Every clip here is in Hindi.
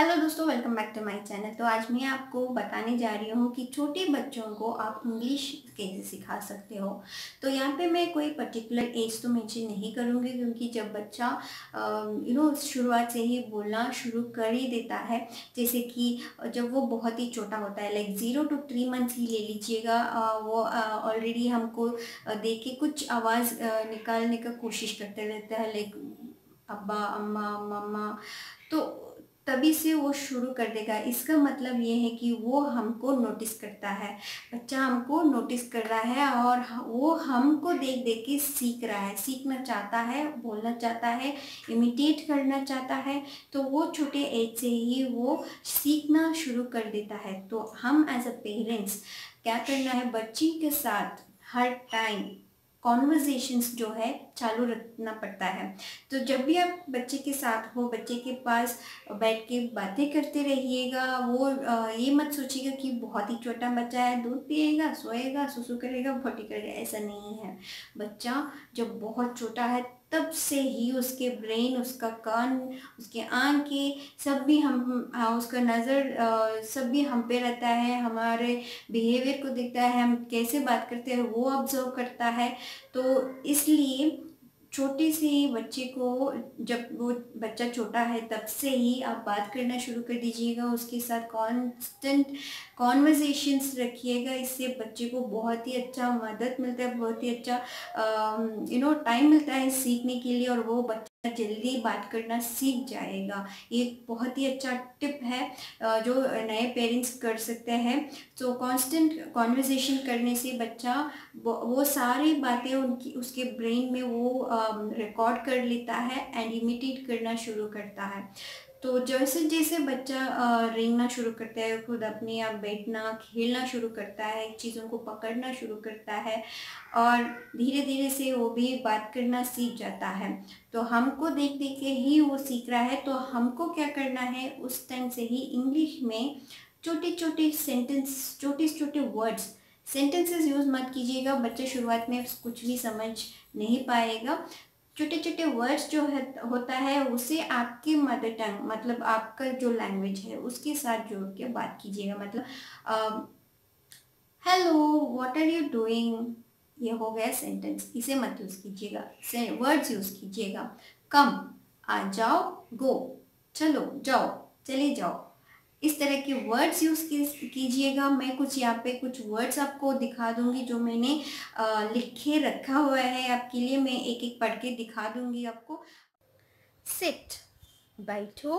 हेलो दोस्तों, welcome back to my channel. तो आज मैं आपको बताने जा रही हूँ कि छोटे बच्चों को आप इंग्लिश कैसे सिखा सकते हो। तो यहाँ पे मैं कोई पर्टिकुलर एज तो मेंशन नहीं करूँगी, क्योंकि जब बच्चा शुरुआत से ही बोलना शुरू कर ही देता है, जैसे कि जब वो बहुत ही छोटा होता है, लाइक 0 to 3 मंथ्स ही ले लीजिएगा, वो ऑलरेडी हमको देख के कुछ आवाज़ निकालने का कोशिश करते रहता है, लाइक अब्बा, अम्मा, मम्मा। तो तभी से वो शुरू कर देगा। इसका मतलब ये है कि वो हमको नोटिस करता है, बच्चा हमको नोटिस कर रहा है और वो हमको देख देख के सीख रहा है, सीखना चाहता है, बोलना चाहता है, इमिटेट करना चाहता है। तो वो छोटे एज से ही वो सीखना शुरू कर देता है। तो हम एज अ पेरेंट्स क्या करना है, बच्ची के साथ हर टाइम कॉन्वर्जेशंस जो है चालू रखना पड़ता है। तो जब भी आप बच्चे के साथ हो, बच्चे के पास बैठ के बातें करते रहिएगा। वो ये मत सोचिएगा कि बहुत ही छोटा बच्चा है, दूध पिएगा, सोएगा, सुसु करेगा, पोटी करेगा, ऐसा नहीं है। बच्चा जब बहुत छोटा है तब से ही उसके ब्रेन, उसका कान, उसके आंखें सब भी हम उसका नज़र सब भी हम पे रहता है, हमारे बिहेवियर को देखता है, हम कैसे बात करते हैं वो ऑब्जर्व करता है। तो इसलिए छोटे से ही बच्चे को, जब वो बच्चा छोटा है तब से ही आप बात करना शुरू कर दीजिएगा, उसके साथ कांस्टेंट कॉन्वर्जेशंस रखिएगा। इससे बच्चे को बहुत ही अच्छा मदद मिलता है, बहुत ही अच्छा टाइम मिलता है सीखने के लिए, और वो बच्चा जल्दी बात करना सीख जाएगा। ये बहुत ही अच्छा टिप है जो नए पेरेंट्स कर सकते हैं। तो कांस्टेंट कॉन्वर्जेशन करने से बच्चा वो सारी बातें उनकी उसके ब्रेन में वो रिकॉर्ड कर लेता है एंड इमिटेट करना शुरू करता है। तो जैसे जैसे बच्चा रेंगना शुरू करता है, खुद अपने आप बैठना, खेलना शुरू करता है, चीज़ों को पकड़ना शुरू करता है, और धीरे धीरे से वो भी बात करना सीख जाता है। तो हमको देख देख के ही वो सीख रहा है। तो हमको क्या करना है, उस टाइम से ही इंग्लिश में छोटे छोटे सेंटेंस, छोटे छोटे वर्ड्स, सेंटेंसेस यूज़ मत कीजिएगा। बच्चे शुरुआत में कुछ भी समझ नहीं पाएगा। छोटे छोटे वर्ड्स जो है होता है उसे आपकी मदर टंग, मतलब आपका जो लैंग्वेज है उसके साथ जोड़ के बात कीजिएगा। मतलब hello, what are you doing, ये हो गया सेंटेंस। इसे मत यूज़ कीजिएगा, वर्ड्स यूज़ कीजिएगा। कम, आ जाओ, गो, चलो, जाओ, चले जाओ, इस तरह के वर्ड्स यूज़ कीजिएगा। मैं कुछ यहाँ पे कुछ वर्ड्स आपको दिखा दूंगी जो मैंने लिखे रखा हुआ है आपके लिए। मैं एक एक पढ़ के दिखा दूंगी आपको। सिट, बैठो।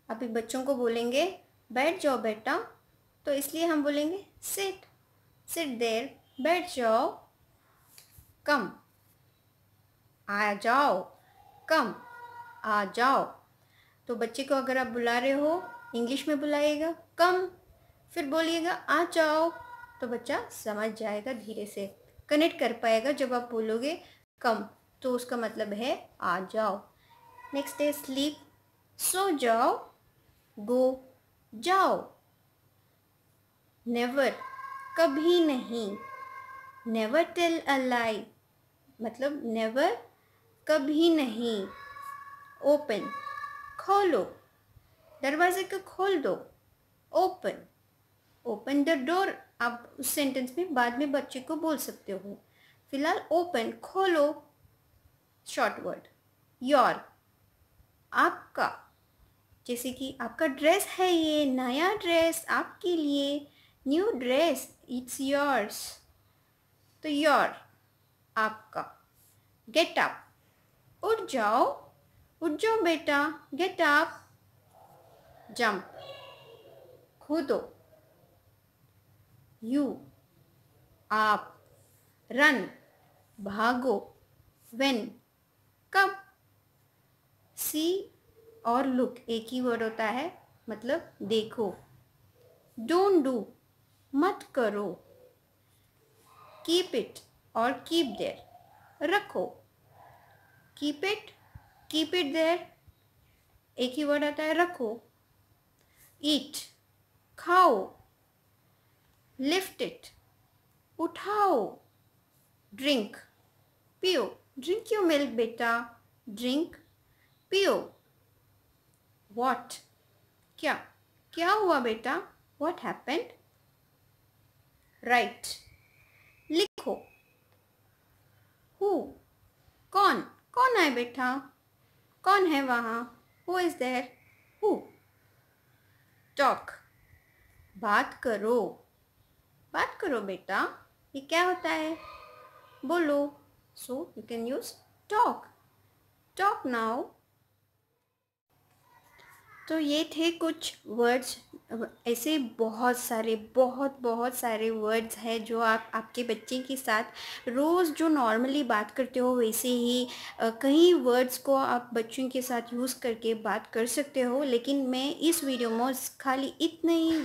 अभी बच्चों को बोलेंगे बैठ जाओ बेटा, तो इसलिए हम बोलेंगे सिट, सिट देयर, बैठ जाओ। कम, आ जाओ, कम, आ जाओ। तो बच्चे को अगर आप बुला रहे हो, इंग्लिश में बुलाइएगा कम, फिर बोलिएगा आ जाओ। तो बच्चा समझ जाएगा, धीरे से कनेक्ट कर पाएगा। जब आप बोलोगे कम तो उसका मतलब है आ जाओ। नेक्स्ट है स्लीप, सो जाओ, गो, जाओ। नेवर, कभी नहीं। नेवर टेल अ लाई, मतलब नेवर, कभी नहीं। ओपन, खोलो, दरवाजे को खोल दो। Open, open the door. आप उस सेंटेंस में बाद में बच्चे को बोल सकते हो। फिलहाल ओपन, खोलो, शॉर्ट वर्ड। योर, आपका, जैसे कि आपका ड्रेस है, ये नया ड्रेस आपके लिए, न्यू ड्रेस, इट्स योर्स। तो योर, आपका। गेट अप, उठ जाओ बेटा, गेट अप। जंप, कूदो। यू, आप। रन, भागो। व्हेन, कब। सी और लुक एक ही वर्ड होता है, मतलब देखो। डोंट डू, मत करो। कीप इट और कीप देयर, रखो। कीप इट देयर एक ही वर्ड आता है, रखो। ईट, खाओ। लिफ्ट इट, उठाओ। ड्रिंक, पियो। ड्रिंक योर मिल्क बेटा, ड्रिंक, पियो। वॉट, क्या क्या हुआ बेटा? What happened? राइट, लिखो। हु, कौन? कौन है बेटा? कौन है वहाँ? Who is there? Who? Talk, बात करो। बात करो बेटा, ये क्या होता है? बोलो। So you can use talk. Talk now. तो ये थे कुछ वर्ड्स। ऐसे बहुत सारे बहुत बहुत सारे वर्ड्स हैं जो आप आपके बच्चे के साथ रोज़ जो नॉर्मली बात करते हो वैसे ही कई वर्ड्स को आप बच्चों के साथ यूज़ करके बात कर सकते हो। लेकिन मैं इस वीडियो में खाली इतने ही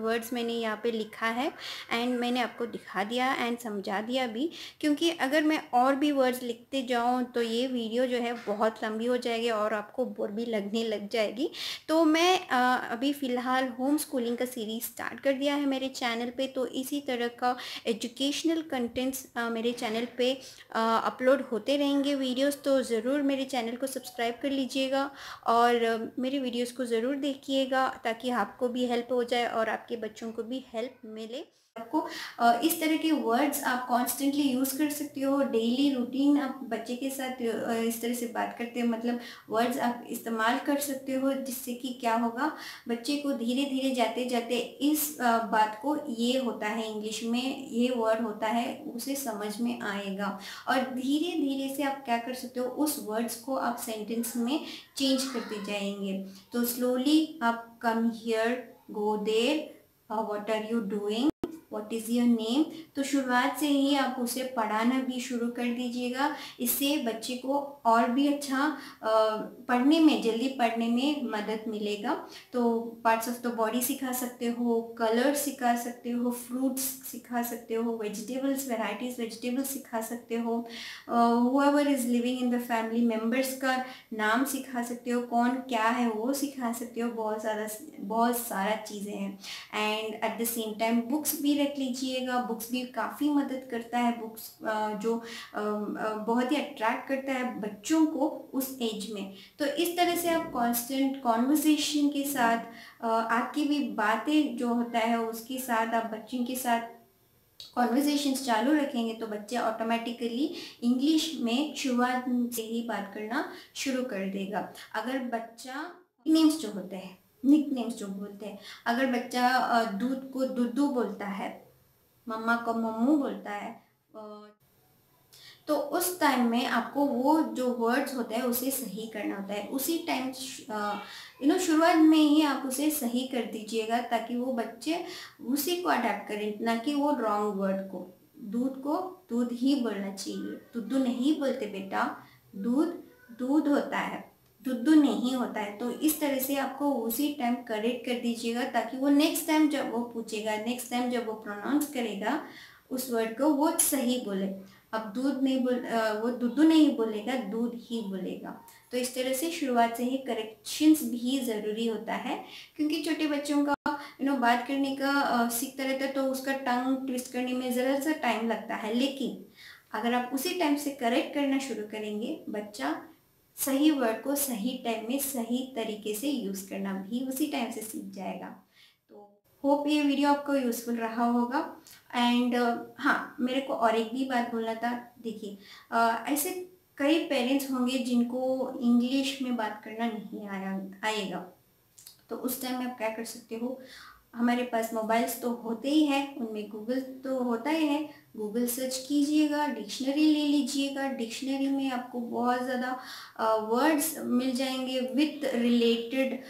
वर्ड्स मैंने यहाँ पे लिखा है एंड मैंने आपको दिखा दिया एंड समझा दिया भी, क्योंकि अगर मैं और भी वर्ड्स लिखते जाऊँ तो ये वीडियो जो है बहुत लंबी हो जाएगी और आपको बोर भी लगने लग जाएगी। तो मैं अभी फ़िलहाल होम स्कूलिंग का सीरीज़ स्टार्ट कर दिया है मेरे चैनल पे, तो इसी तरह का एजुकेशनल कंटेंट्स मेरे चैनल पे अपलोड होते रहेंगे वीडियोस। तो ज़रूर मेरे चैनल को सब्सक्राइब कर लीजिएगा और मेरे वीडियोस को ज़रूर देखिएगा ताकि आपको भी हेल्प हो जाए और आपके बच्चों को भी हेल्प मिले। आपको इस तरह के वर्ड्स आप कॉन्स्टेंटली यूज़ कर सकते हो। डेली रूटीन आप बच्चे के साथ इस तरह से बात करते हो, मतलब वर्ड्स आप इस्तेमाल कर सकते हो, जिससे कि क्या होगा, बच्चे को धीरे धीरे जाते जाते इस बात को, ये होता है इंग्लिश में, ये वर्ड होता है, उसे समझ में आएगा। और धीरे धीरे से आप क्या कर सकते हो, उस वर्ड्स को आप सेंटेंस में चेंज करते जाएंगे। तो स्लोली आप come here, go there, what are you doing, what is your name. तो शुरुआत से ही आप उसे पढ़ाना भी शुरू कर दीजिएगा। इससे बच्चे को और भी अच्छा पढ़ने में, जल्दी पढ़ने में मदद मिलेगा। तो पार्ट्स ऑफ द बॉडी सिखा सकते हो, कलर सिखा सकते हो, फ्रूट्स सिखा सकते हो, वेजिटेबल्स, वेराइटीज़ वेजिटेबल्स सिखा सकते हो, whoever is living in the family members का नाम सिखा सकते हो, कौन क्या है वो सिखा सकते हो। बहुत सारा चीज़ें हैं। And at the same time books भी रख लीजिएगा। बुक्स भी काफ़ी मदद करता है। बुक्स जो बहुत ही अट्रैक्ट करता है बच्चों को उस एज में। तो इस तरह से आप कांस्टेंट कॉन्वर्सेशन के साथ आपकी भी बातें जो होता है उसके साथ आप बच्चों के साथ कॉन्वर्सेशंस चालू रखेंगे तो बच्चे ऑटोमेटिकली इंग्लिश में शुरुआत से ही बात करना शुरू कर देगा। अगर बच्चा नेम्स जो होते हैं, निक नेम्स जो बोलते हैं, अगर बच्चा दूध को दुद्धू बोलता है, मम्मा को मम्मू बोलता है, तो उस टाइम में आपको वो जो वर्ड्स होते हैं उसे सही करना होता है। उसी टाइम शुरुआत में ही आप उसे सही कर दीजिएगा ताकि वो बच्चे उसी को अडेप्ट करें, ना कि वो रॉन्ग वर्ड को। दूध को दूध ही बोलना चाहिए, दुद्धू नहीं बोलते बेटा, दूध दूध होता है, दुद्धू नहीं होता है। तो इस तरह से आपको उसी टाइम करेक्ट कर दीजिएगा ताकि वो नेक्स्ट टाइम जब वो पूछेगा, नेक्स्ट टाइम जब वो प्रोनाउंस करेगा उस वर्ड को, वो सही बोले। अब दूध नहीं वो दुद्धू नहीं बोलेगा, दूध ही बोलेगा। तो इस तरह से शुरुआत से ही करेक्शंस भी ज़रूरी होता है, क्योंकि छोटे बच्चों का बात करने का सीखता रहता है तो उसका टंग ट्विस्ट करने में ज़रा सा टाइम लगता है। लेकिन अगर आप उसी टाइम से करेक्ट करना शुरू करेंगे, बच्चा सही वर्ड को सही टाइम में सही तरीके से यूज़ करना भी उसी टाइम से सीख जाएगा। तो होप ये वीडियो आपको यूज़फुल रहा होगा। एंड हाँ, मेरे को और एक भी बात बोलना था। देखिए, ऐसे कई पेरेंट्स होंगे जिनको इंग्लिश में बात करना नहीं आएगा। तो उस टाइम में आप क्या कर सकते हो, हमारे पास मोबाइल्स तो होते ही हैं, उनमें गूगल तो होता ही है। गूगल सर्च कीजिएगा, डिक्शनरी ले लीजिएगा। डिक्शनरी में आपको बहुत ज़्यादा वर्ड्स मिल जाएंगे विथ रिलेटेड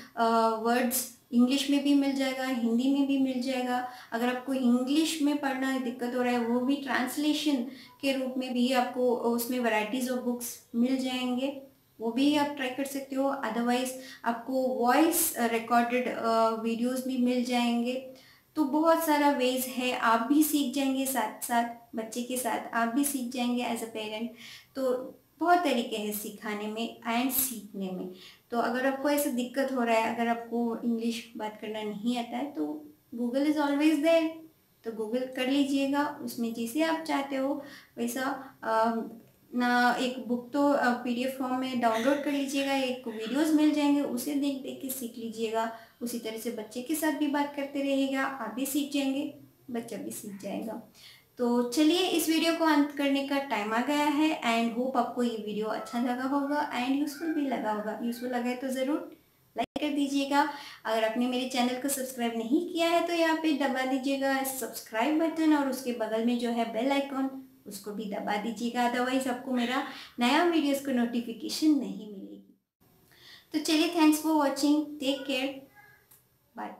वर्ड्स। इंग्लिश में भी मिल जाएगा, हिंदी में भी मिल जाएगा। अगर आपको इंग्लिश में पढ़ना दिक्कत हो रहा है, वो भी ट्रांसलेशन के रूप में भी आपको उसमें वैरायटीज़ ऑफ बुक्स मिल जाएंगे, वो भी आप ट्राई कर सकते हो। अदरवाइज आपको वॉइस रिकॉर्डेड वीडियोस भी मिल जाएंगे। तो बहुत सारा वेज है, आप भी सीख जाएंगे, साथ साथ बच्चे के साथ आप भी सीख जाएंगे एज अ पेरेंट। तो बहुत तरीके हैं सिखाने में एंड सीखने में। तो अगर आपको ऐसा दिक्कत हो रहा है, अगर आपको इंग्लिश बात करना नहीं आता है, तो गूगल इज़ ऑलवेज देयर। तो गूगल कर लीजिएगा, उसमें जैसे आप चाहते हो वैसा ना एक बुक तो पीडीएफ फॉर्म में डाउनलोड कर लीजिएगा, एक वीडियोस मिल जाएंगे, उसे देख देख के सीख लीजिएगा। उसी तरह से बच्चे के साथ भी बात करते रहिएगा, आप भी सीख जाएंगे, बच्चा भी सीख जाएगा। तो चलिए, इस वीडियो को अंत करने का टाइम आ गया है एंड होप आपको ये वीडियो अच्छा लगा होगा एंड यूज़फुल भी लगा होगा। यूज़फुल लगा है तो ज़रूर लाइक कर दीजिएगा। अगर आपने मेरे चैनल को सब्सक्राइब नहीं किया है तो यहाँ पे दबा दीजिएगा सब्सक्राइब बटन, और उसके बगल में जो है बेल आइकॉन, उसको भी दबा दीजिएगा, अदरवाइज आपको मेरा नया वीडियोस को नोटिफिकेशन नहीं मिलेगी। तो चलिए, thanks for watching, take care, bye.